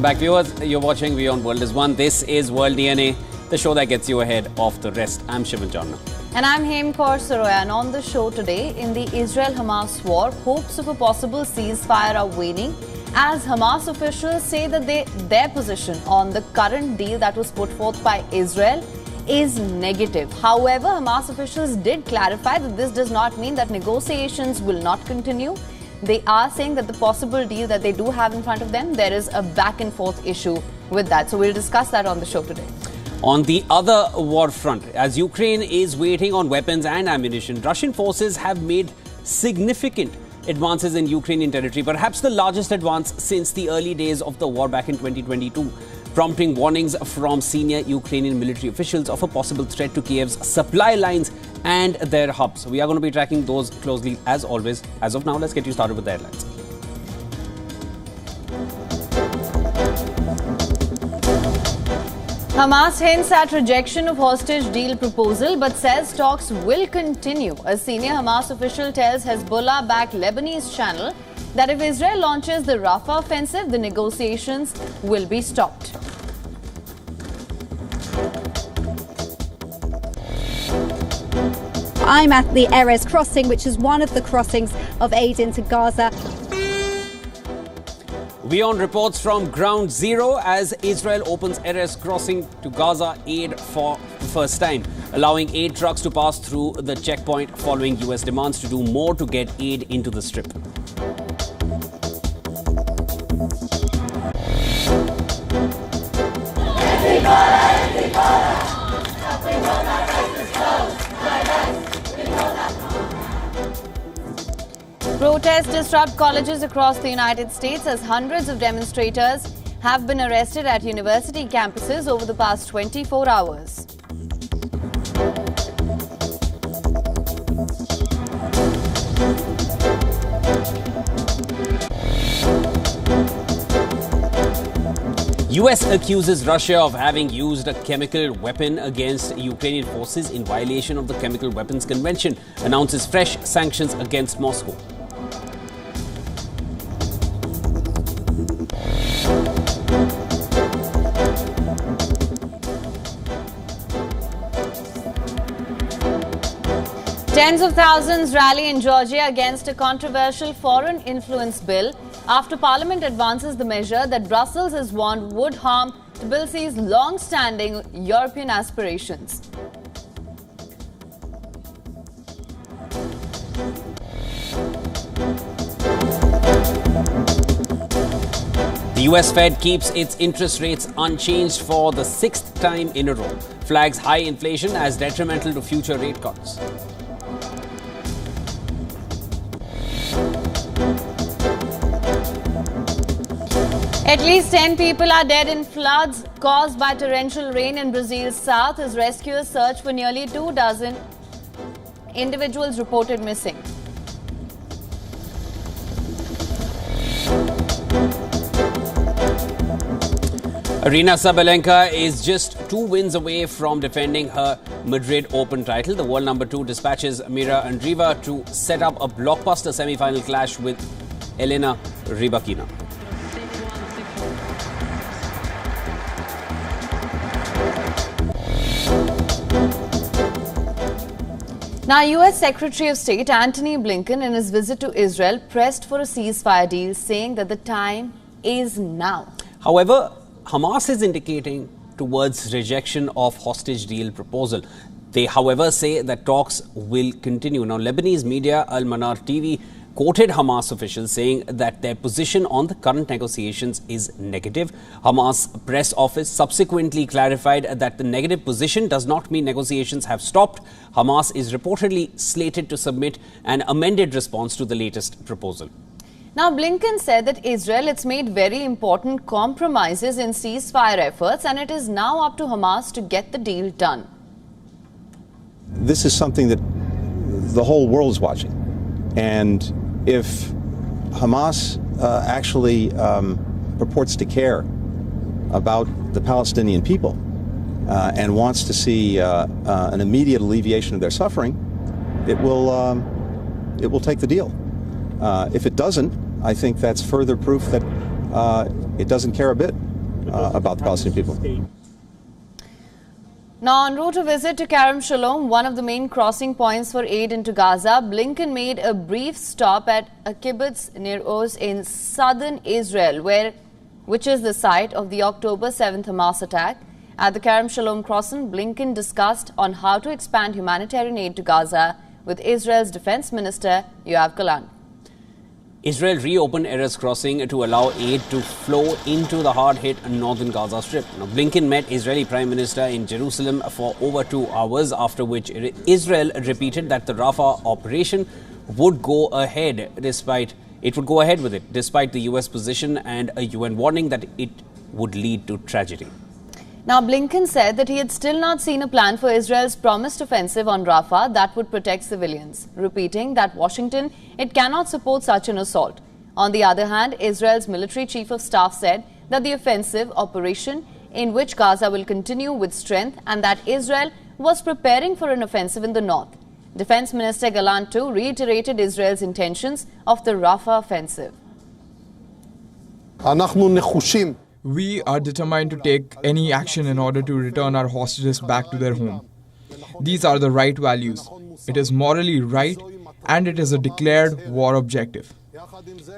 Welcome back, viewers. You're watching WION World is One. This is World DNA, the show that gets you ahead of the rest. I'm Shivan Chandna. And I'm Hem Kaur Saroya. And on the show today, in the Israel-Hamas war, hopes of a possible ceasefire are waning as Hamas officials say that their position on the current deal that was put forth by Israel is negative. However, Hamas officials did clarify that this does not mean that negotiations will not continue. They are saying that the possible deal that they do have in front of them, there is a back and forth issue with that. So we'll discuss that on the show today. On the other war front, as Ukraine is waiting on weapons and ammunition, Russian forces have made significant advances in Ukrainian territory, perhaps the largest advance since the early days of the war back in 2022, prompting warnings from senior Ukrainian military officials of a possible threat to Kiev's supply lines and their hubs. We are going to be tracking those closely as always. As of now, let's get you started with the headlines. Hamas hints at rejection of hostage deal proposal but says talks will continue. A senior Hamas official tells Hezbollah-backed Lebanese channel that if Israel launches the Rafah offensive, the negotiations will be stopped. I'm at the Erez crossing, which is one of the crossings of aid into Gaza. WION reports from ground zero as Israel opens Erez crossing to Gaza aid for the first time, allowing aid trucks to pass through the checkpoint following US demands to do more to get aid into the strip. Protests disrupt colleges across the United States as hundreds of demonstrators have been arrested at university campuses over the past 24 hours. US accuses Russia of having used a chemical weapon against Ukrainian forces in violation of the Chemical Weapons Convention, announces fresh sanctions against Moscow. Tens of thousands rally in Georgia against a controversial foreign influence bill after Parliament advances the measure that Brussels has warned would harm Tbilisi's long-standing European aspirations. The US Fed keeps its interest rates unchanged for the sixth time in a row, flags high inflation as detrimental to future rate cuts. At least 10 people are dead in floods caused by torrential rain in Brazil's south as rescuers search for nearly 24 individuals reported missing. Aryna Sabalenka is just 2 wins away from defending her Madrid Open title. The world number 2 dispatches Mira Andreeva to set up a blockbuster semi-final clash with Elena Rybakina. Now, US Secretary of State Antony Blinken, in his visit to Israel, pressed for a ceasefire deal, saying that the time is now. However, Hamas is indicating towards rejection of hostage deal proposal. They, however, say that talks will continue. Now, Lebanese media Al Manar TV quoted Hamas officials saying that their position on the current negotiations is negative. Hamas press office subsequently clarified that the negative position does not mean negotiations have stopped. Hamas is reportedly slated to submit an amended response to the latest proposal. Now, Blinken said that Israel has made very important compromises in ceasefire efforts and it is now up to Hamas to get the deal done. This is something that the whole world is watching. And if Hamas actually purports to care about the Palestinian people and wants to see an immediate alleviation of their suffering, it will take the deal. If it doesn't, I think that's further proof that it doesn't care a bit about the Palestinian people. Now, en route to visit to Kerem Shalom, one of the main crossing points for aid into Gaza, Blinken made a brief stop at a kibbutz near Oz in southern Israel, which is the site of the October 7th Hamas attack. At the Kerem Shalom crossing, Blinken discussed on how to expand humanitarian aid to Gaza with Israel's Defense Minister Yoav Gallant. Israel reopened Erez crossing to allow aid to flow into the hard-hit northern Gaza Strip. Now, Blinken met Israeli Prime Minister in Jerusalem for over 2 hours, after which Israel repeated that the Rafah operation would go ahead despite the US position and a UN warning that it would lead to tragedy. Now, Blinken said that he had still not seen a plan for Israel's promised offensive on Rafah that would protect civilians, repeating that Washington, it cannot support such an assault. On the other hand, Israel's military chief of staff said that the offensive operation in which Gaza will continue with strength and that Israel was preparing for an offensive in the north. Defense Minister Gallant too reiterated Israel's intentions of the Rafah offensive. We are determined to take any action in order to return our hostages back to their home. These are the right values. It is morally right and it is a declared war objective.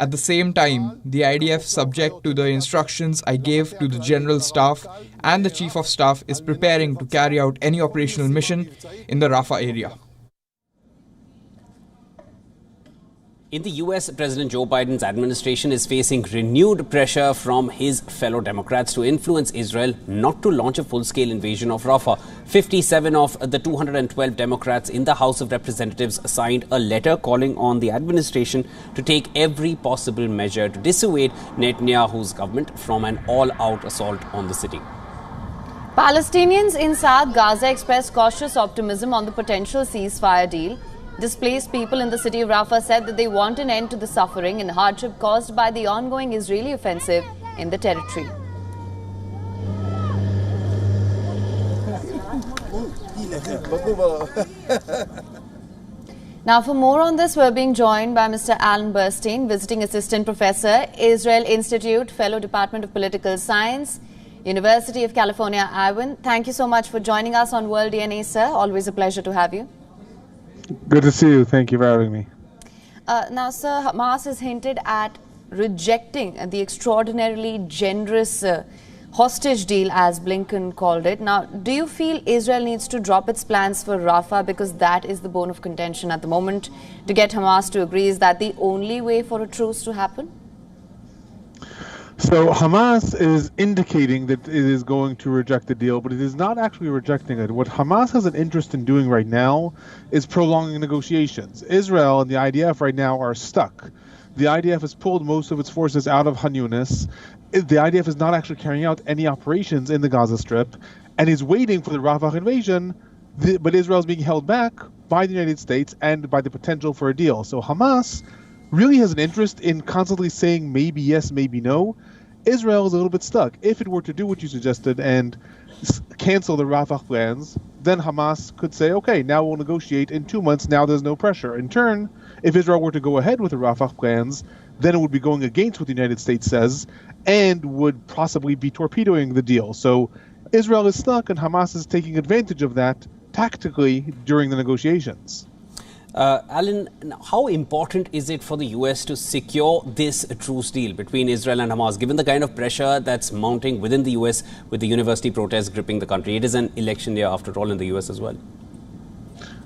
At the same time, the IDF, subject to the instructions I gave to the General Staff and the Chief of Staff, is preparing to carry out any operational mission in the Rafah area. In the US, President Joe Biden's administration is facing renewed pressure from his fellow Democrats to influence Israel not to launch a full-scale invasion of Rafah. 57 of the 212 Democrats in the House of Representatives signed a letter calling on the administration to take every possible measure to dissuade Netanyahu's government from an all-out assault on the city. Palestinians in South Gaza expressed cautious optimism on the potential ceasefire deal. Displaced people in the city of Rafah said that they want an end to the suffering and hardship caused by the ongoing Israeli offensive in the territory. Now, for more on this, we're being joined by Mr. Alan Burstein, Visiting Assistant Professor, Israel Institute, Fellow Department of Political Science, University of California, Avian. Thank you so much for joining us on World DNA, sir. Always a pleasure to have you. Good to see you. Thank you for having me. Now, sir, Hamas has hinted at rejecting the extraordinarily generous hostage deal, as Blinken called it. Now, do you feel Israel needs to drop its plans for Rafah, because that is the bone of contention at the moment, to get Hamas to agree? Is that the only way for a truce to happen? So Hamas is indicating that it is going to reject the deal, but it is not actually rejecting it. What Hamas has an interest in doing right now is prolonging negotiations. Israel and the IDF right now are stuck. The IDF has pulled most of its forces out of Han Yunis. The IDF is not actually carrying out any operations in the Gaza Strip and is waiting for the Rafah invasion, but Israel is being held back by the United States and by the potential for a deal. So Hamas really has an interest in constantly saying maybe yes, maybe no. Israel is a little bit stuck. If it were to do what you suggested and cancel the Rafah plans, then Hamas could say, okay, now we'll negotiate in 2 months. Now there's no pressure. In turn, if Israel were to go ahead with the Rafah plans, then it would be going against what the United States says and would possibly be torpedoing the deal. So Israel is stuck and Hamas is taking advantage of that tactically during the negotiations. Alan, how important is it for the US to secure this truce deal between Israel and Hamas, given the kind of pressure that's mounting within the US with the university protests gripping the country? It is an election year, after all, in the US as well.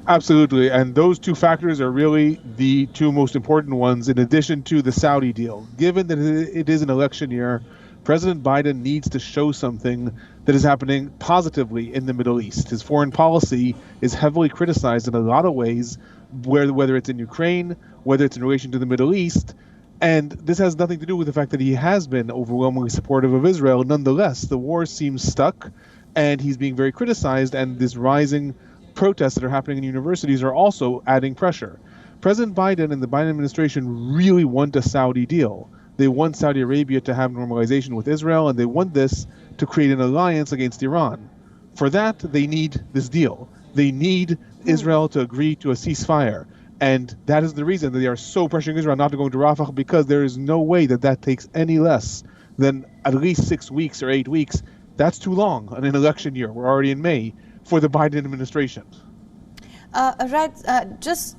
Absolutely. And those two factors are really the two most important ones, in addition to the Saudi deal. Given that it is an election year, President Biden needs to show something that is happening positively in the Middle East. His foreign policy is heavily criticized in a lot of ways, whether it's in Ukraine, whether it's in relation to the Middle East. And this has nothing to do with the fact that he has been overwhelmingly supportive of Israel. Nonetheless, the war seems stuck and he's being very criticized, and this rising protests that are happening in universities are also adding pressure. President Biden and the Biden administration really want a Saudi deal. They want Saudi Arabia to have normalization with Israel, and they want this to create an alliance against Iran. For that, they need this deal. They need Israel to agree to a ceasefire. And that is the reason that they are so pressuring Israel not to go into Rafah, because there is no way that that takes any less then at least 6 weeks or 8 weeks, that's too long in an election year. We're already in May for the Biden administration. Just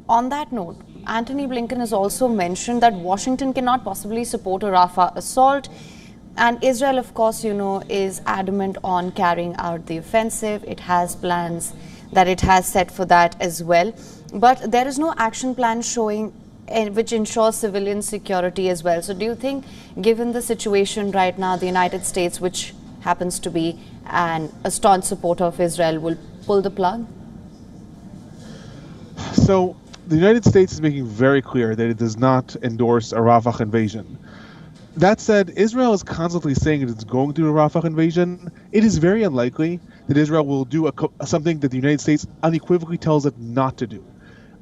on that note, Antony Blinken has also mentioned that Washington cannot possibly support a Rafah assault. And Israel, of course, is adamant on carrying out the offensive. It has plans that it has set for that as well. But there is no action plan showing which ensures civilian security as well. So do you think, given the situation right now, the United States, which happens to be a staunch supporter of Israel, will pull the plug? So the United States is making very clear that it does not endorse a Rafah invasion. That said, Israel is constantly saying it is going to do a Rafah invasion. It is very unlikely that Israel will do something that the United States unequivocally tells it not to do.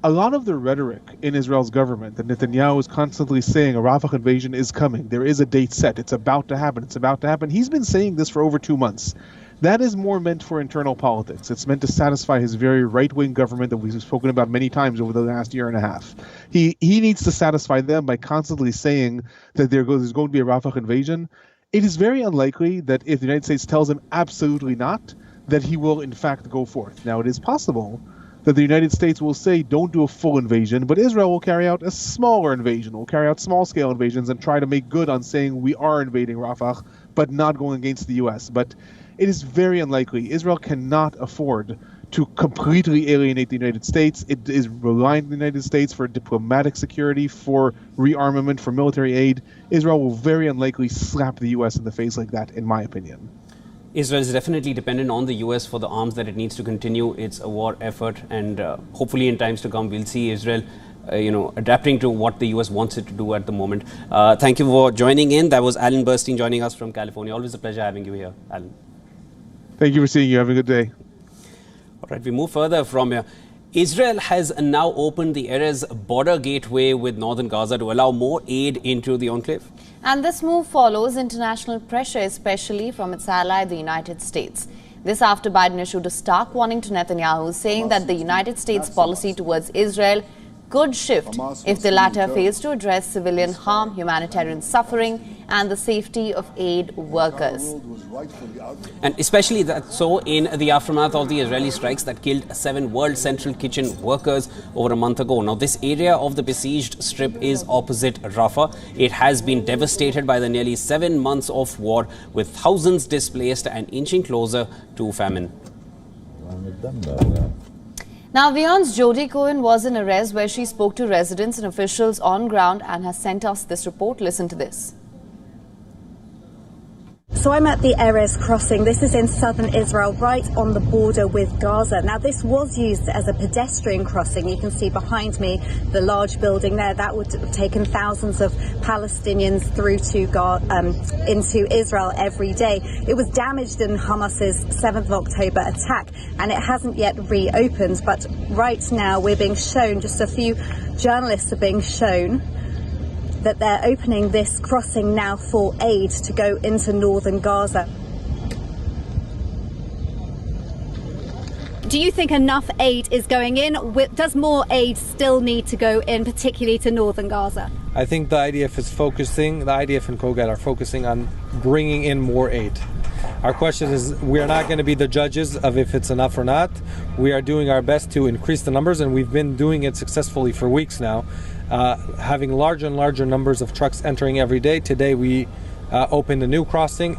A lot of the rhetoric in Israel's government that Netanyahu is constantly saying a Rafah invasion is coming. There is a date set. It's about to happen. It's about to happen. He's been saying this for over 2 months. That is more meant for internal politics. It's meant to satisfy his very right-wing government that we've spoken about many times over the last year and a half. He needs to satisfy them by constantly saying that there's going to be a Rafah invasion. It is very unlikely that if the United States tells him absolutely not, that he will in fact go forth. Now, it is possible that the United States will say don't do a full invasion, but Israel will carry out a smaller invasion, will carry out small-scale invasions and try to make good on saying we are invading Rafah, but not going against the U.S. But it is very unlikely. Israel cannot afford to completely alienate the United States. It is relying on the United States for diplomatic security, for rearmament, for military aid. Israel will very unlikely slap the U.S. in the face like that, in my opinion. Israel is definitely dependent on the US for the arms that it needs to continue its war effort, and hopefully in times to come we'll see Israel adapting to what the US wants it to do at the moment. Thank you for joining in. That was Alan Burstein joining us from California. Always a pleasure having you here, Alan. Thank you for seeing you. Have a good day. All right, we move further from here. Israel has now opened the Erez border gateway with northern Gaza to allow more aid into the enclave. And this move follows international pressure, especially from its ally, the United States. This after Biden issued a stark warning to Netanyahu, saying that the United States policy towards Israel could shift if the latter fails to address civilian harm, humanitarian suffering, and the safety of aid workers. And especially that so in the aftermath of the Israeli strikes that killed 7 World Central Kitchen workers over a month ago. Now, this area of the besieged strip is opposite Rafah. It has been devastated by the nearly 7 months of war, with thousands displaced and inching closer to famine. Now, WION's Jodie Cohen was in Erez, where she spoke to residents and officials on ground and has sent us this report. Listen to this. So I'm at the Erez crossing. This is in southern Israel, right on the border with Gaza. Now, this was used as a pedestrian crossing. You can see behind me the large building there. That would have taken thousands of Palestinians through to into Israel every day. It was damaged in Hamas's 7th of October attack, and it hasn't yet reopened. But right now we're being shown, just a few journalists are being shown, that they're opening this crossing now for aid to go into northern Gaza. Do you think enough aid is going in? Does more aid still need to go in, particularly to northern Gaza? I think the IDF and COGAT are focusing on bringing in more aid. Our question is, we are not going to be the judges of if it's enough or not. We are doing our best to increase the numbers, and we've been doing it successfully for weeks now. Having larger and larger numbers of trucks entering every day. Today we opened a new crossing.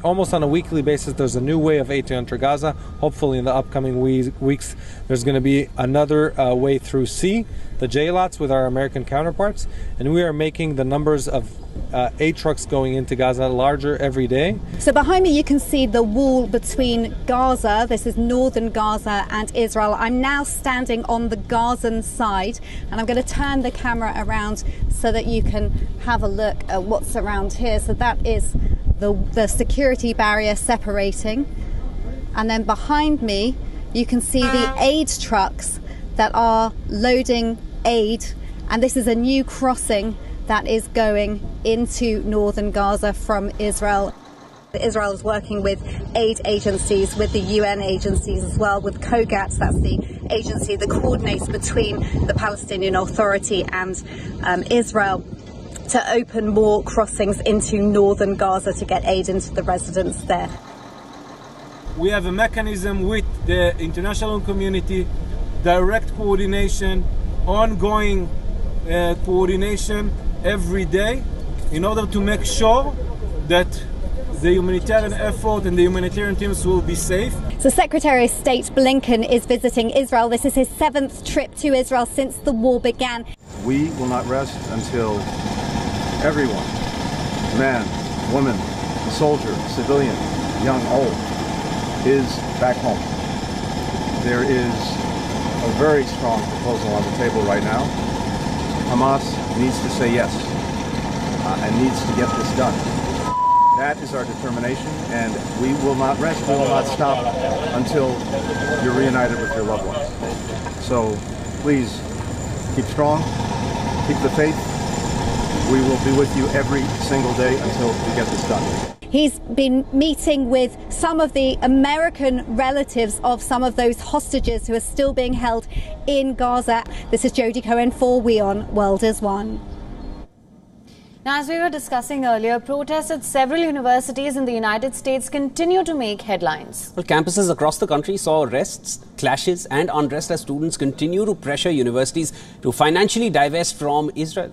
Almost on a weekly basis, there's a new way of aid to enter Gaza. Hopefully in the upcoming weeks, there's going to be another way through sea, the J-lots with our American counterparts. And we are making the numbers of aid trucks going into Gaza larger every day. So behind me you can see the wall between Gaza, this is northern Gaza, and Israel. I'm now standing on the Gazan side, and I'm going to turn the camera around so that you can have a look at what's around here. So that is the security barrier separating, and then behind me you can see the aid trucks that are loading aid, and this is a new crossing that is going into northern Gaza from Israel. Israel is working with aid agencies, with the UN agencies as well, with COGAT, that's the agency that coordinates between the Palestinian Authority and Israel. to open more crossings into northern Gaza to get aid into the residents there. We have a mechanism with the international community, direct coordination, ongoing coordination every day in order to make sure that the humanitarian effort and the humanitarian teams will be safe. So Secretary of State Blinken is visiting Israel. This is his 7th trip to Israel since the war began. We will not rest until everyone, man, woman, soldier, civilian, young, old, is back home. There is a very strong proposal on the table right now. Hamas needs to say yes and needs to get this done. That is our determination, and we will not rest, we will not stop until you're reunited with your loved ones. So please keep strong, keep the faith. We will be with you every single day until we get this done. He's been meeting with some of the American relatives of some of those hostages who are still being held in Gaza. This is Jodie Cohen for WION World is One. Now, as we were discussing earlier, protests at several universities in the United States continue to make headlines. Well, campuses across the country saw arrests, clashes and unrest as students continue to pressure universities to financially divest from Israel.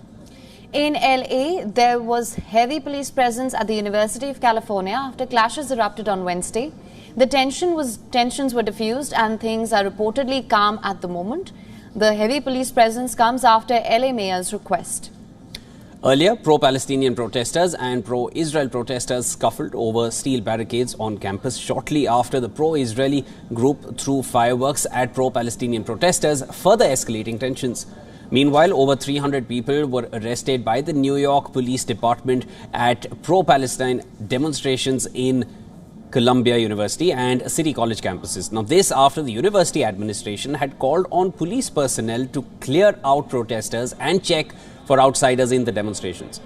In LA, there was heavy police presence at the University of California after clashes erupted on Wednesday. The tensions were diffused and things are reportedly calm at the moment. The heavy police presence comes after LA mayor's request. Earlier, pro-Palestinian protesters and pro-Israel protesters scuffled over steel barricades on campus shortly after the pro-Israeli group threw fireworks at pro-Palestinian protesters, further escalating tensions. Meanwhile, over 300 people were arrested by the New York Police Department at pro-Palestine demonstrations in Columbia University and City College campuses. Now, this after the university administration had called on police personnel to clear out protesters and check for outsiders in the demonstrations.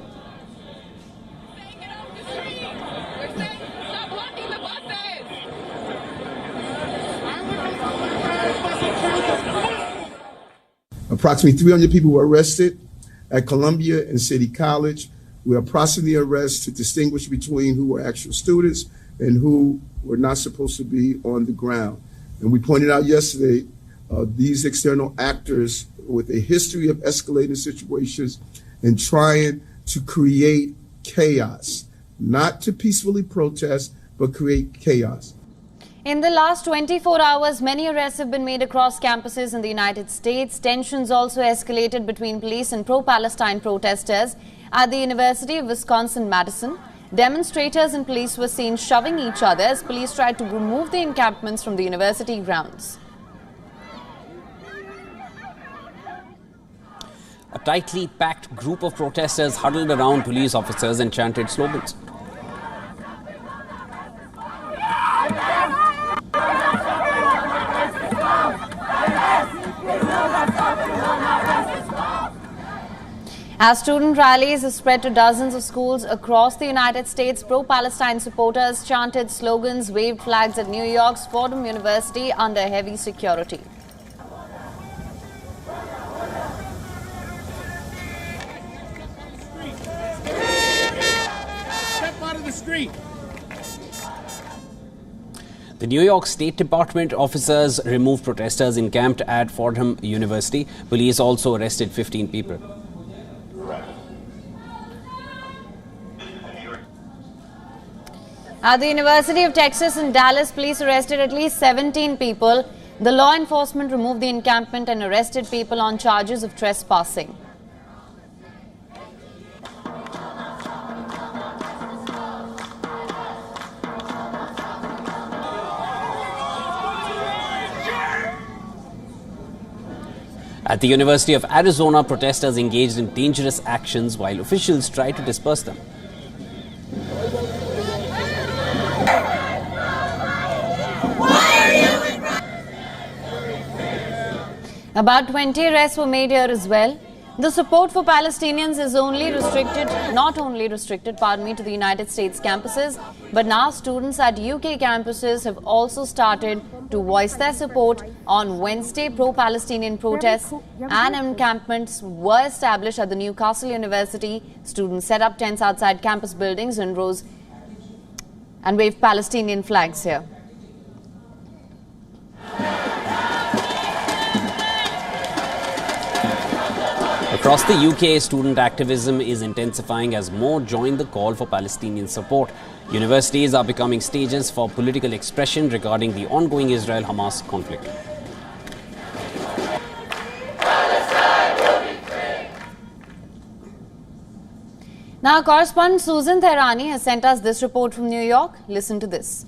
Approximately 300 people were arrested at Columbia and City College. We are processing the arrests to distinguish between who were actual students and who were not supposed to be on the ground. And we pointed out yesterday, these external actors with a history of escalating situations and trying to create chaos, not to peacefully protest, but create chaos. In the last 24 hours, many arrests have been made across campuses in the United States. Tensions also escalated between police and pro-Palestine protesters at the University of Wisconsin-Madison. Demonstrators and police were seen shoving each other as police tried to remove the encampments from the university grounds. A tightly packed group of protesters huddled around police officers and chanted slogans. As student rallies have spread to dozens of schools across the United States, pro-Palestine supporters chanted slogans, waved flags at New York's Fordham University under heavy security. Step out of the street. The New York State Department officers removed protesters encamped at Fordham University. Police also arrested 15 people. At the University of Texas in Dallas, police arrested at least 17 people. The law enforcement removed the encampment and arrested people on charges of trespassing. At the University of Arizona, protesters engaged in dangerous actions while officials tried to disperse them. About 20 arrests were made here as well. The support for Palestinians is not only restricted to the United States campuses, but now students at UK campuses have also started to voice their support. On Wednesday, pro-Palestinian protests and encampments were established at the Newcastle University. Students set up tents outside campus buildings and rose and waved Palestinian flags here. Across the UK, student activism is intensifying as more join the call for Palestinian support. Universities are becoming stages for political expression regarding the ongoing Israel-Hamas conflict. Now, correspondent Susan Tehrani has sent us this report from New York. Listen to this.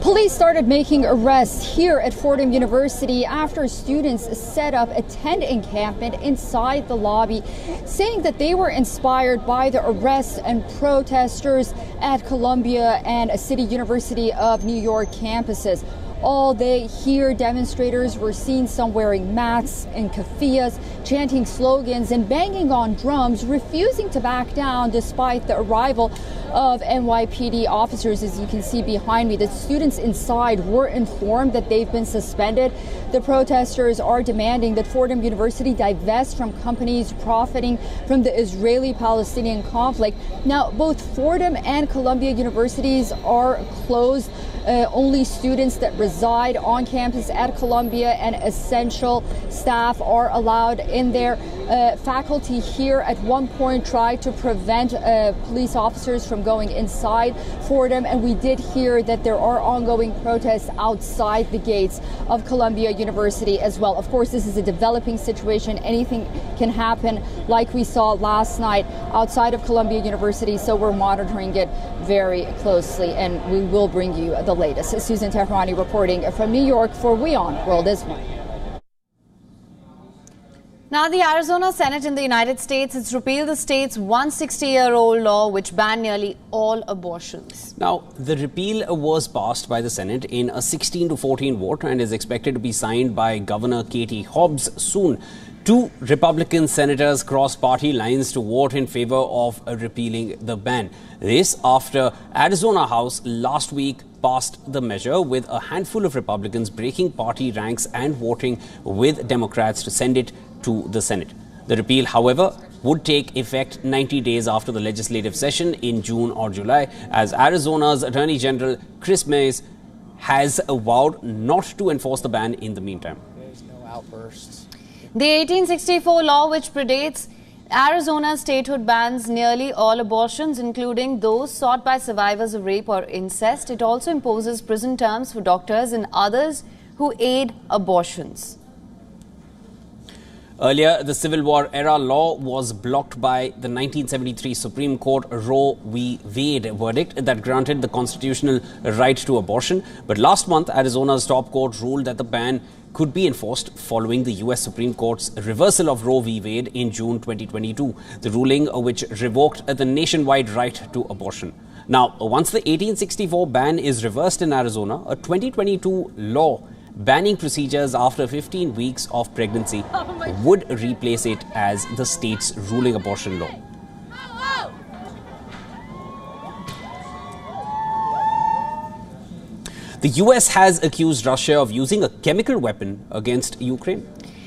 Police started making arrests here at Fordham University after students set up a tent encampment inside the lobby, saying that they were inspired by the arrests and protesters at Columbia and City University of New York campuses. All day here, demonstrators were seen, some wearing masks and keffiyehs, chanting slogans and banging on drums, refusing to back down despite the arrival of NYPD officers. As you can see behind me, the students inside were informed that they've been suspended. The protesters are demanding that Fordham University divest from companies profiting from the Israeli-Palestinian conflict. Now, both Fordham and Columbia universities are closed. Only students that reside on campus at Columbia and essential staff are allowed in there. Faculty here at one point tried to prevent police officers from going inside Fordham, and we did hear that there are ongoing protests outside the gates of Columbia University as well. Of course, this is a developing situation. Anything can happen, like we saw last night outside of Columbia University, so we're monitoring it very closely, and we will bring you the latest. Susan Tehrani reporting from New York for WION World DNA. Now, the Arizona Senate in the United States has repealed the state's 160-year-old law which banned nearly all abortions. Now, the repeal was passed by the Senate in a 16-14 vote and is expected to be signed by Governor Katie Hobbs soon. Two Republican senators crossed party lines to vote in favor of repealing the ban. This after Arizona House last week passed the measure, with a handful of Republicans breaking party ranks and voting with Democrats to send it to the Senate. The repeal, however, would take effect 90 days after the legislative session in June or July, as Arizona's Attorney General Chris Mays has vowed not to enforce the ban in the meantime. There's no outbursts. The 1864 law, which predates Arizona's statehood, bans nearly all abortions, including those sought by survivors of rape or incest. It also imposes prison terms for doctors and others who aid abortions. Earlier, the Civil War era law was blocked by the 1973 Supreme Court Roe v. Wade verdict that granted the constitutional right to abortion. But last month, Arizona's top court ruled that the ban could be enforced following the US Supreme Court's reversal of Roe v. Wade in June 2022, the ruling which revoked the nationwide right to abortion. Now, once the 1864 ban is reversed in Arizona, a 2022 law banning procedures after 15 weeks of pregnancy would replace it as the state's ruling abortion law. The US has accused Russia of using a chemical weapon against Ukraine.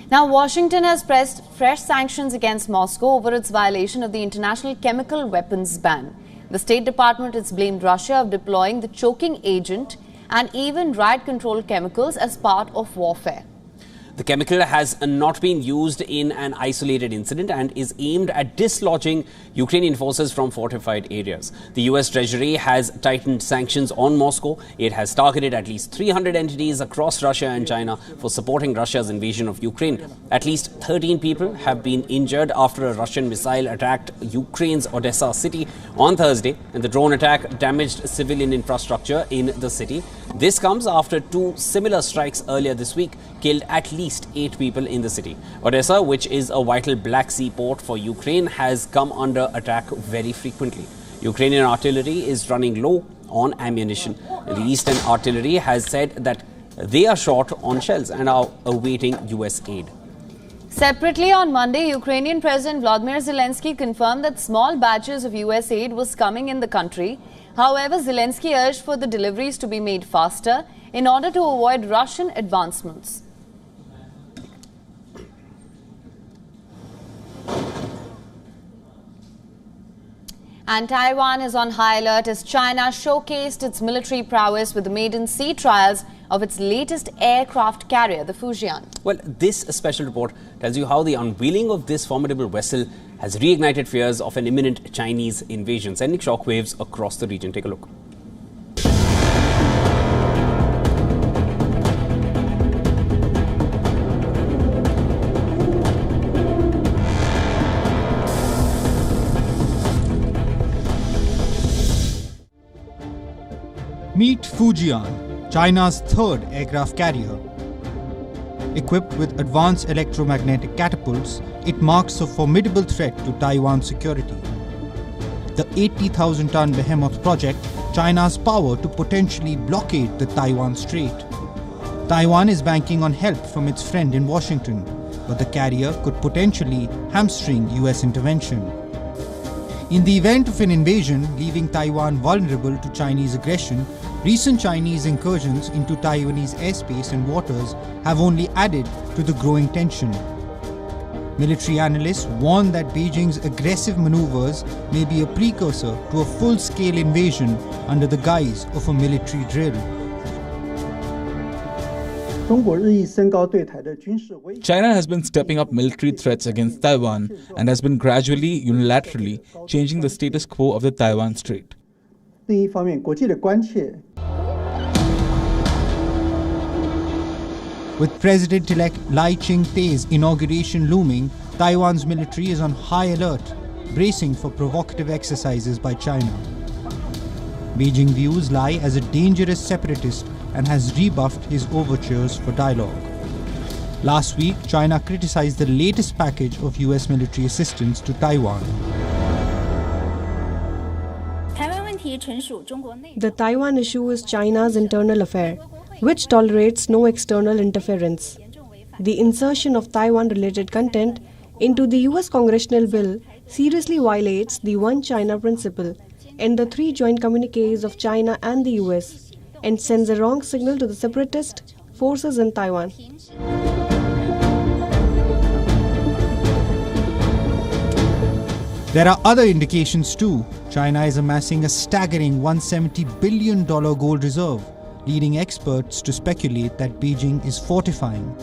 Now, Washington has pressed fresh sanctions against Moscow over its violation of the international chemical weapons ban. The State Department has blamed Russia of deploying the choking agent and even riot-control chemicals as part of warfare. The chemical has not been used in an isolated incident and is aimed at dislodging Ukrainian forces from fortified areas. The US Treasury has tightened sanctions on Moscow. It has targeted at least 300 entities across Russia and China for supporting Russia's invasion of Ukraine. At least 13 people have been injured after a Russian missile attacked Ukraine's Odessa city on Thursday, and the drone attack damaged civilian infrastructure in the city. This comes after two similar strikes earlier this week killed at least 8 people in the city. Odessa, which is a vital Black Sea port for Ukraine, has come under attack very frequently. Ukrainian artillery is running low on ammunition. The Eastern Artillery has said that they are short on shells and are awaiting US aid. Separately, on Monday, Ukrainian President Volodymyr Zelensky confirmed that small batches of US aid was coming in the country. However, Zelensky urged for the deliveries to be made faster in order to avoid Russian advancements. And Taiwan is on high alert as China showcased its military prowess with the maiden sea trials of its latest aircraft carrier, the Fujian. Well, this special report tells you how the unveiling of this formidable vessel has reignited fears of an imminent Chinese invasion, sending shockwaves across the region. Take a look. Meet Fujian, China's third aircraft carrier. Equipped with advanced electromagnetic catapults, it marks a formidable threat to Taiwan's security. The 80,000-ton behemoth project, China's power to potentially blockade the Taiwan Strait. Taiwan is banking on help from its friend in Washington, but the carrier could potentially hamstring US intervention. In the event of an invasion leaving Taiwan vulnerable to Chinese aggression, recent Chinese incursions into Taiwanese airspace and waters have only added to the growing tension. Military analysts warn that Beijing's aggressive maneuvers may be a precursor to a full-scale invasion under the guise of a military drill. China has been stepping up military threats against Taiwan and has been gradually, unilaterally changing the status quo of the Taiwan Strait. With President-elect Lai Ching-te's inauguration looming, Taiwan's military is on high alert, bracing for provocative exercises by China. Beijing views Lai as a dangerous separatist and has rebuffed his overtures for dialogue. Last week, China criticized the latest package of US military assistance to Taiwan. The Taiwan issue is China's internal affair, which tolerates no external interference. The insertion of Taiwan-related content into the US congressional bill seriously violates the One China principle and the 3 joint communiques of China and the US, and sends a wrong signal to the separatist forces in Taiwan. There are other indications too. China is amassing a staggering $170 billion gold reserve, leading experts to speculate that Beijing is fortifying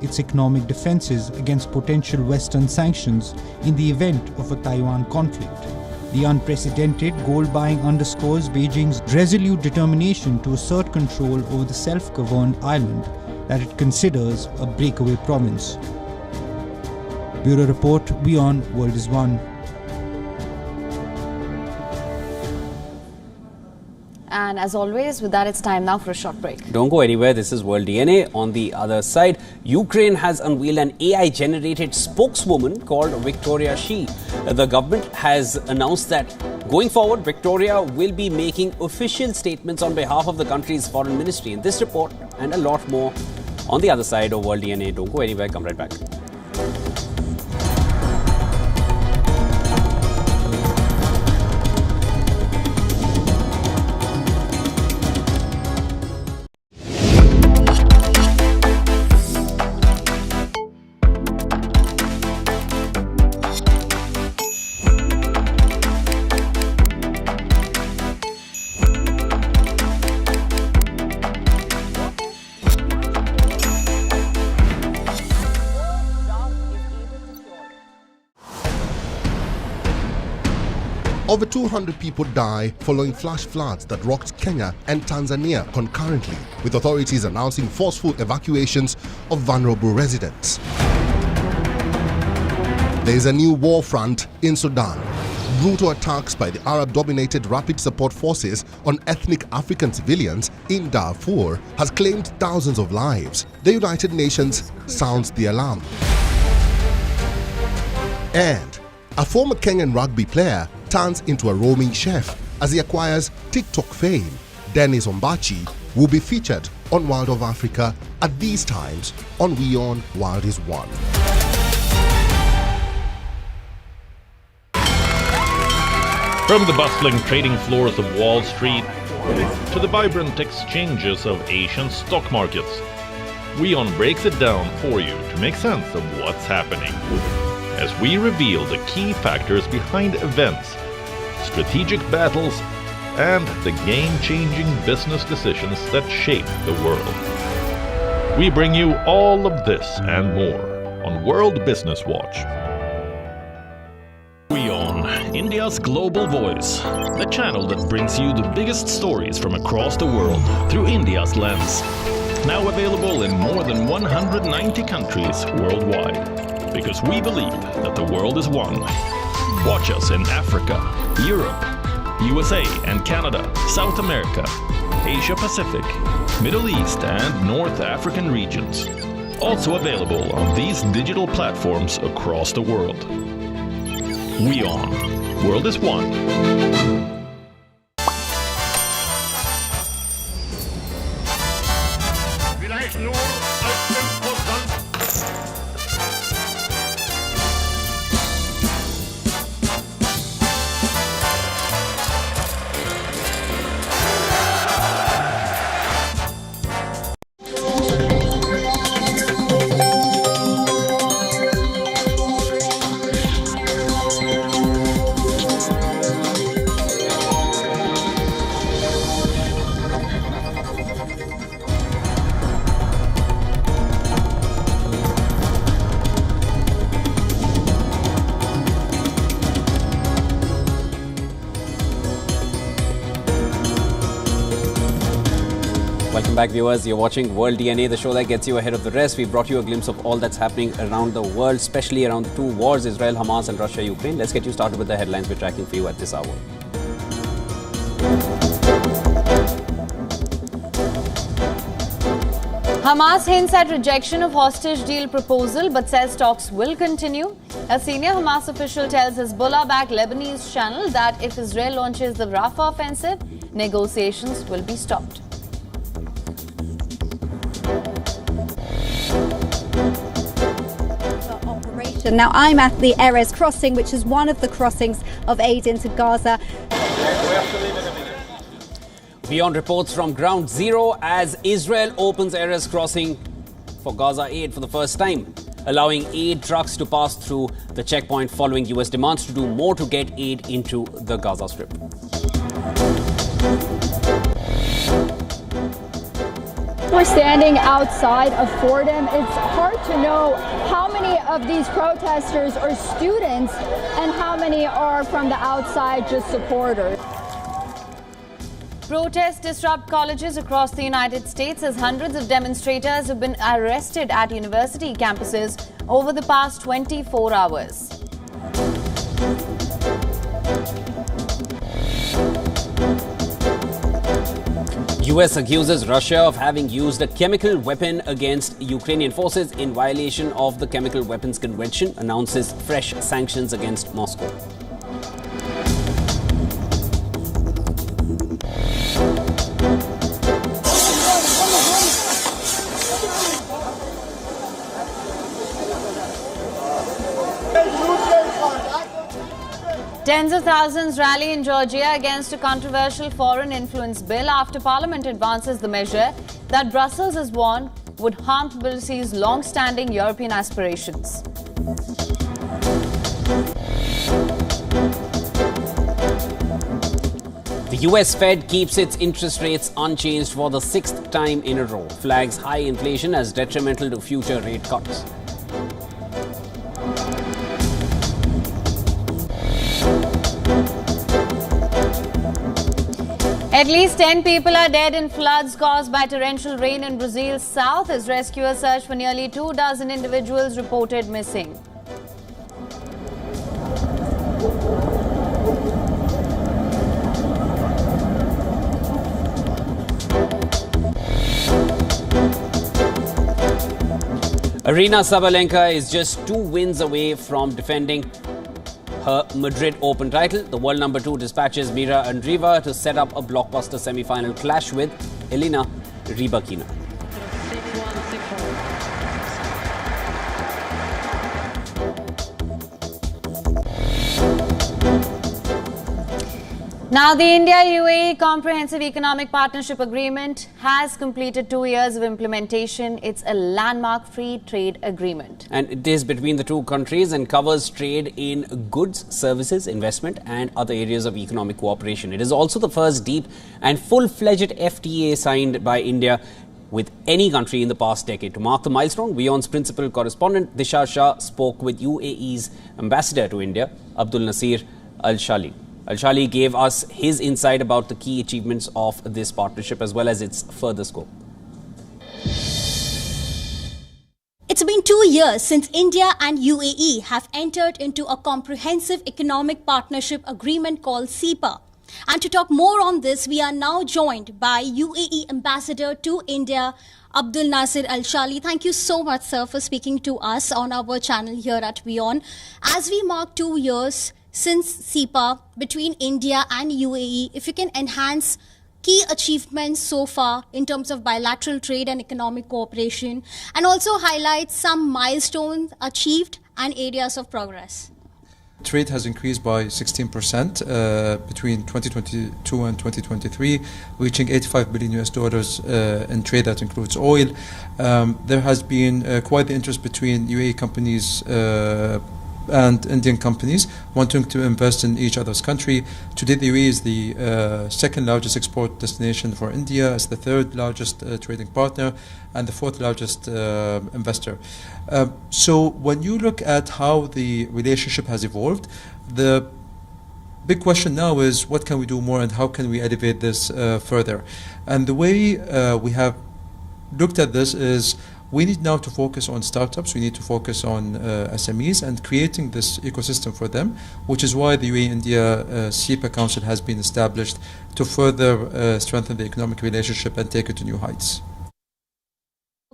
its economic defenses against potential Western sanctions in the event of a Taiwan conflict. The unprecedented gold buying underscores Beijing's resolute determination to assert control over the self-governed island that it considers a breakaway province. Bureau Report, WION World is One. And as always, with that, it's time now for a short break. Don't go anywhere. This is World DNA. On the other side, Ukraine has unveiled an AI-generated spokeswoman called Victoria She. The government has announced that going forward, Victoria will be making official statements on behalf of the country's foreign ministry. In this report and a lot more on the other side of World DNA. Don't go anywhere. Come right back. Over 200 people die following flash floods that rocked Kenya and Tanzania concurrently, with authorities announcing forceful evacuations of vulnerable residents. There is a new war front in Sudan. Brutal attacks by the Arab-dominated Rapid Support Forces on ethnic African civilians in Darfur has claimed thousands of lives. The United Nations sounds the alarm. And a former Kenyan rugby player turns into a roaming chef as he acquires TikTok fame. Dennis Ombachi will be featured on World of Africa at these times on WION World is One. From the bustling trading floors of Wall Street to the vibrant exchanges of Asian stock markets, WION breaks it down for you to make sense of what's happening, as we reveal the key factors behind events, strategic battles, and the game-changing business decisions that shape the world. We bring you all of this and more on World Business Watch. WION, India's global voice, the channel that brings you the biggest stories from across the world through India's lens. Now available in more than 190 countries worldwide. Because we believe that the world is one. Watch us in Africa, Europe, USA and Canada, South America, Asia Pacific, Middle East and North African regions. Also available on these digital platforms across the world. WION. World is one. Welcome back, viewers. You're watching World DNA, the show that gets you ahead of the rest. We brought you a glimpse of all that's happening around the world, especially around the two wars, Israel-Hamas and Russia-Ukraine. Let's get you started with the headlines we're tracking for you at this hour. Hamas hints at rejection of hostage deal proposal but says talks will continue. A senior Hamas official tells Hezbollah-backed Lebanese channel that if Israel launches the Rafah offensive, negotiations will be stopped. Now I'm at the Erez crossing, which is one of the crossings of aid into Gaza. WION reports from ground zero as Israel opens Erez crossing for Gaza aid for the first time, allowing aid trucks to pass through the checkpoint following US demands to do more to get aid into the Gaza Strip. We're standing outside of Fordham. It's hard to know how many of these protesters are students and how many are from the outside, just supporters. Protests disrupt colleges across the United States as hundreds of demonstrators have been arrested at university campuses over the past 24 hours. US accuses Russia of having used a chemical weapon against Ukrainian forces in violation of the Chemical Weapons Convention, announces fresh sanctions against Moscow. Tens of thousands rally in Georgia against a controversial foreign influence bill after Parliament advances the measure that Brussels has warned would harm Tbilissi's long-standing European aspirations. The US Fed keeps its interest rates unchanged for the sixth time in a row, flags high inflation as detrimental to future rate cuts. At least 10 people are dead in floods caused by torrential rain in Brazil's south as rescuers search for nearly 24 individuals reported missing. Aryna Sabalenka is just 2 wins away from defending her Madrid Open title. The world number 2 dispatches Mira Andreeva to set up a blockbuster semi-final clash with Elena Rybakina. Now, the India-UAE Comprehensive Economic Partnership Agreement has completed 2 years of implementation. It's a landmark free trade agreement. And it is between the two countries and covers trade in goods, services, investment and other areas of economic cooperation. It is also the first deep and full-fledged FTA signed by India with any country in the past decade. To mark the milestone, WION's principal correspondent Disha Shah spoke with UAE's ambassador to India, Abdul Nasir Al-Shali. Al-Shali gave us his insight about the key achievements of this partnership as well as its further scope. It's been 2 years since India and UAE have entered into a comprehensive economic partnership agreement called CEPA. And to talk more on this, we are now joined by UAE Ambassador to India, Abdul Nasir Al-Shali. Thank you so much, sir, for speaking to us on our channel here at WION. As we mark 2 years since CEPA between India and UAE, if you can enhance key achievements so far in terms of bilateral trade and economic cooperation, and also highlight some milestones achieved and areas of progress. Trade has increased by 16% between 2022 and 2023, reaching $85 billion in trade that includes oil. There has been quite the interest between UAE companies and Indian companies wanting to invest in each other's country. Today, the UAE is the second largest export destination for India, as the third largest trading partner, and the fourth largest investor. So when you look at how the relationship has evolved, the big question now is what can we do more and how can we elevate this further? And the way we have looked at this is we need now to focus on startups, we need to focus on SMEs and creating this ecosystem for them, which is why the UAE-India CEPA Council has been established to further strengthen the economic relationship and take it to new heights.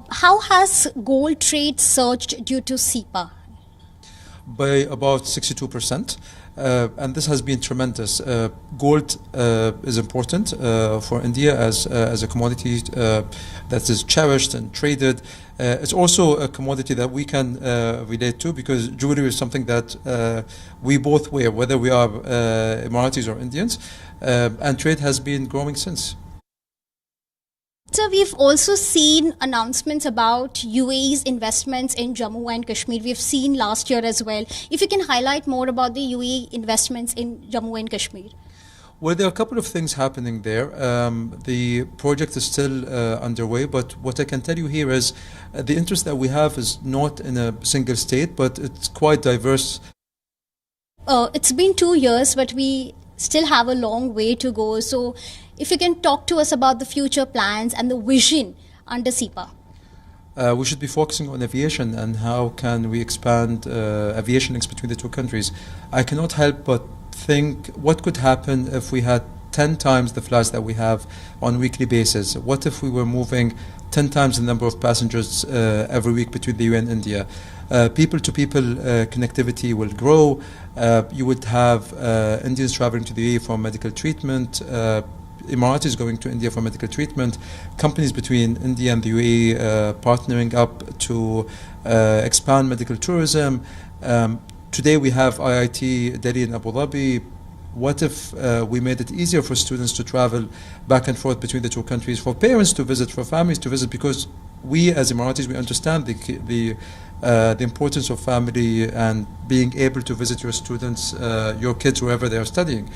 How has gold trade surged due to CEPA? By about 62%. And this has been tremendous. Gold is important for India as a commodity that is cherished and traded. It's also a commodity that we can relate to because jewelry is something that we both wear, whether we are Emiratis or Indians, and trade has been growing since. So we've also seen announcements about UAE's investments in Jammu and Kashmir. We've seen last year as well. If you can highlight more about the UAE investments in Jammu and Kashmir. Well, there are a couple of things happening there. The project is still underway, but what I can tell you here is the interest that we have is not in a single state, but it's quite diverse. It's been 2 years, but we still have a long way to go. So if you can talk to us about the future plans and the vision under CEPA. We should be focusing on aviation and how can we expand aviation links between the two countries. I cannot help but think what could happen if we had 10 times the flights that we have on a weekly basis. What if we were moving 10 times the number of passengers every week between the UAE and India? People-to-people connectivity will grow. You would have Indians traveling to the UAE for medical treatment, Emiratis going to India for medical treatment, companies between India and the UAE partnering up to expand medical tourism. Today we have IIT Delhi and Abu Dhabi. What if we made it easier for students to travel back and forth between the two countries, for parents to visit, for families to visit, because we as Emiratis, we understand the importance of family and being able to visit your students, your kids, wherever they are studying.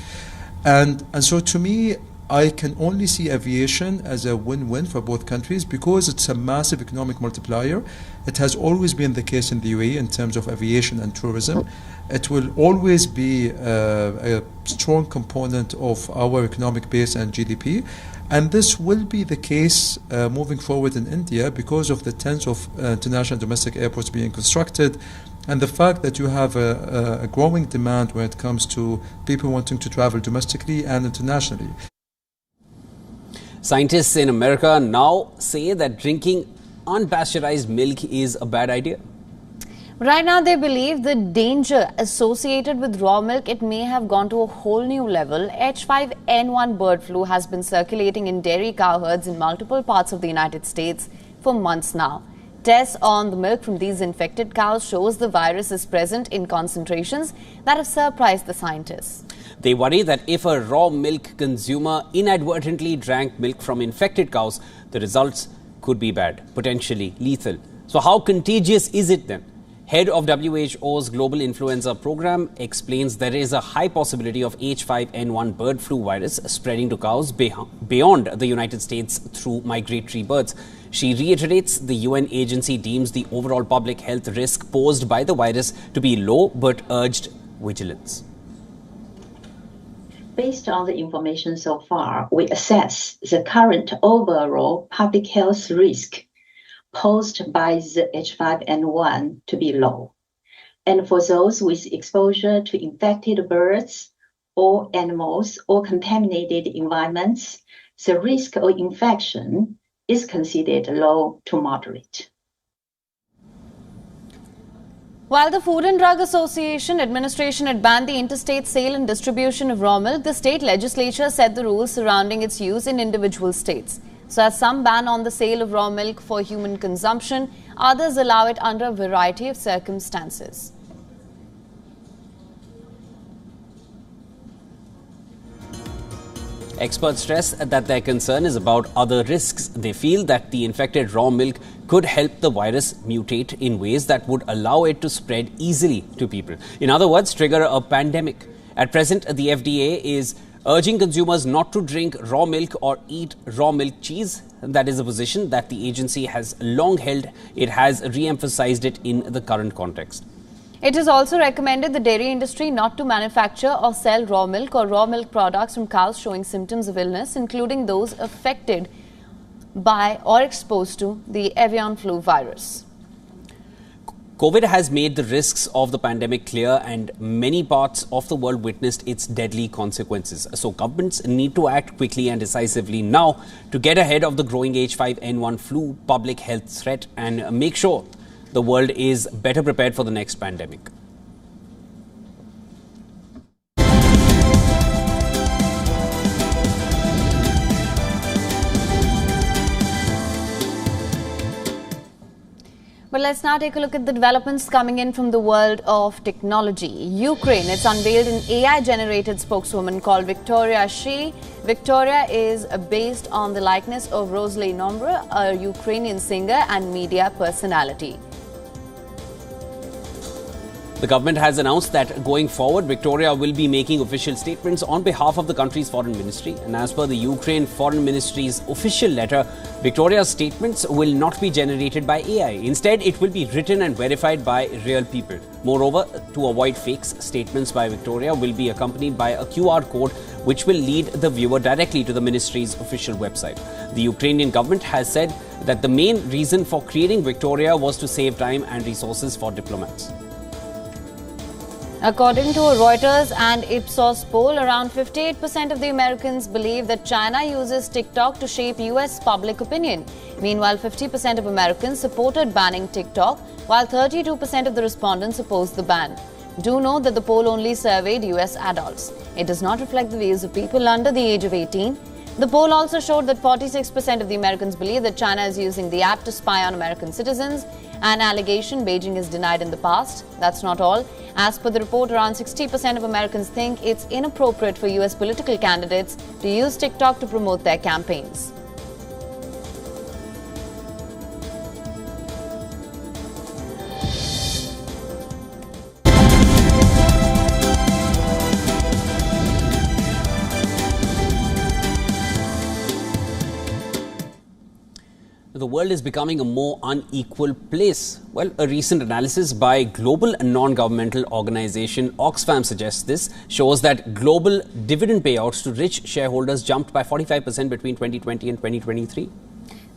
And so to me, I can only see aviation as a win-win for both countries because it's a massive economic multiplier. It has always been the case in the UAE in terms of aviation and tourism. It will always be a strong component of our economic base and GDP. And this will be the case moving forward in India because of the tens of international domestic airports being constructed and the fact that you have a growing demand when it comes to people wanting to travel domestically and internationally. Scientists in America now say that drinking unpasteurized milk is a bad idea. Right now, they believe the danger associated with raw milk, it may have gone to a whole new level. H5N1 bird flu has been circulating in dairy cow herds in multiple parts of the United States for months now. Tests on the milk from these infected cows shows the virus is present in concentrations that have surprised the scientists. They worry that if a raw milk consumer inadvertently drank milk from infected cows, the results could be bad, potentially lethal. So how contagious is it then? Head of WHO's global influenza program explains there is a high possibility of H5N1 bird flu virus spreading to cows beyond the United States through migratory birds. She reiterates the UN agency deems the overall public health risk posed by the virus to be low, but urged vigilance. Based on the information so far, we assess the current overall public health risk posed by the H5N1 to be low. And for those with exposure to infected birds or animals or contaminated environments, the risk of infection is considered low to moderate. While the Food and Drug Association administration had banned the interstate sale and distribution of raw milk, the state legislature set the rules surrounding its use in individual states. So as some ban on the sale of raw milk for human consumption, others allow it under a variety of circumstances. Experts stress that their concern is about other risks. They feel that the infected raw milk could help the virus mutate in ways that would allow it to spread easily to people. In other words, trigger a pandemic. At present, the FDA is urging consumers not to drink raw milk or eat raw milk cheese. That is a position that the agency has long held. It has re-emphasized it in the current context. It has also recommended the dairy industry not to manufacture or sell raw milk or raw milk products from cows showing symptoms of illness, including those affected by or exposed to the avian flu virus. COVID has made the risks of the pandemic clear, and many parts of the world witnessed its deadly consequences. So governments need to act quickly and decisively now to get ahead of the growing H5N1 flu public health threat and make sure the world is better prepared for the next pandemic. But let's now take a look at the developments coming in from the world of technology. Ukraine, it's unveiled an AI-generated spokeswoman called Victoria She. Victoria is based on the likeness of Rosalie Nombre, a Ukrainian singer and media personality. The government has announced that going forward, Victoria will be making official statements on behalf of the country's foreign ministry. And as per the Ukraine Foreign Ministry's official letter, Victoria's statements will not be generated by AI. Instead, it will be written and verified by real people. Moreover, to avoid fakes, statements by Victoria will be accompanied by a QR code which will lead the viewer directly to the ministry's official website. The Ukrainian government has said that the main reason for creating Victoria was to save time and resources for diplomats. According to a Reuters and Ipsos poll, around 58% of the Americans believe that China uses TikTok to shape US public opinion. Meanwhile, 50% of Americans supported banning TikTok, while 32% of the respondents opposed the ban. Do note that the poll only surveyed US adults. It does not reflect the views of people under the age of 18. The poll also showed that 46% of the Americans believe that China is using the app to spy on American citizens, an allegation Beijing has denied in the past. That's not all. As per the report, around 60% of Americans think it's inappropriate for US political candidates to use TikTok to promote their campaigns. The world is becoming a more unequal place. Well, a recent analysis by global non-governmental organization Oxfam suggests this, shows that global dividend payouts to rich shareholders jumped by 45% between 2020 and 2023.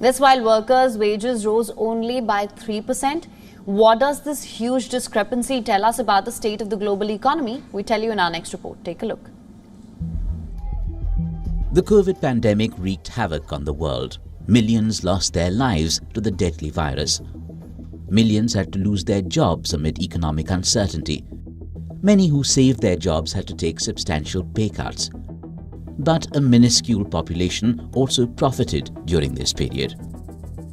This while workers' wages rose only by 3%. What does this huge discrepancy tell us about the state of the global economy? We tell you in our next report. Take a look. The COVID pandemic wreaked havoc on the world. Millions lost their lives to the deadly virus. Millions had to lose their jobs amid economic uncertainty. Many who saved their jobs had to take substantial pay cuts. But a minuscule population also profited during this period.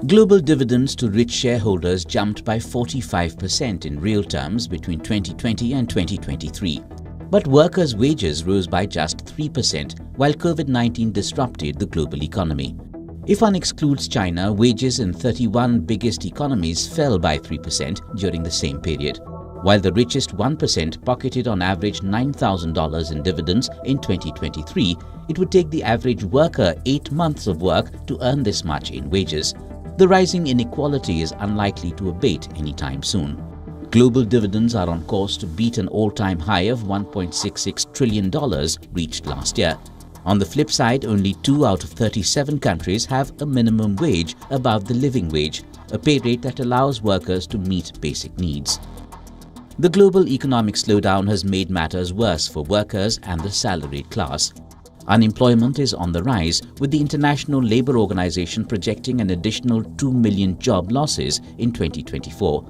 Global dividends to rich shareholders jumped by 45% in real terms between 2020 and 2023. But workers' wages rose by just 3%, while COVID-19 disrupted the global economy. If one excludes China, wages in 31 biggest economies fell by 3% during the same period. While the richest 1% pocketed on average $9,000 in dividends in 2023, it would take the average worker 8 months of work to earn this much in wages. The rising inequality is unlikely to abate anytime soon. Global dividends are on course to beat an all-time high of $1.66 trillion reached last year. On the flip side, only 2 out of 37 countries have a minimum wage above the living wage, a pay rate that allows workers to meet basic needs. The global economic slowdown has made matters worse for workers and the salaried class. Unemployment is on the rise, with the International Labour Organization projecting an additional 2 million job losses in 2024.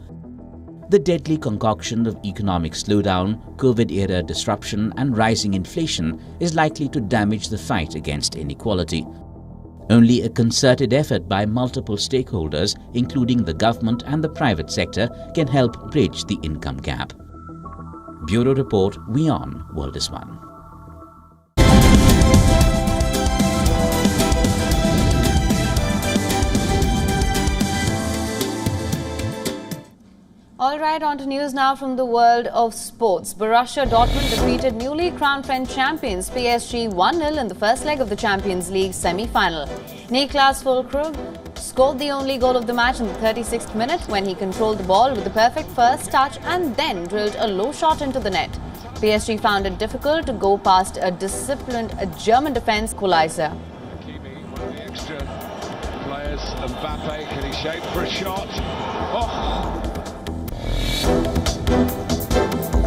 The deadly concoction of economic slowdown, COVID-era disruption and rising inflation is likely to damage the fight against inequality. Only a concerted effort by multiple stakeholders, including the government and the private sector, can help bridge the income gap. Bureau Report, WION World is One. All right, on to news now from the world of sports. Borussia Dortmund defeated newly crowned French champions PSG 1-0 in the first leg of the Champions League semi-final. Niklas Füllkrug scored the only goal of the match in the 36th minute when he controlled the ball with the perfect first touch and then drilled a low shot into the net. PSG found it difficult to go past a disciplined German defence equaliser. Extra players, Mbappe, can he shape for a shot? Oh!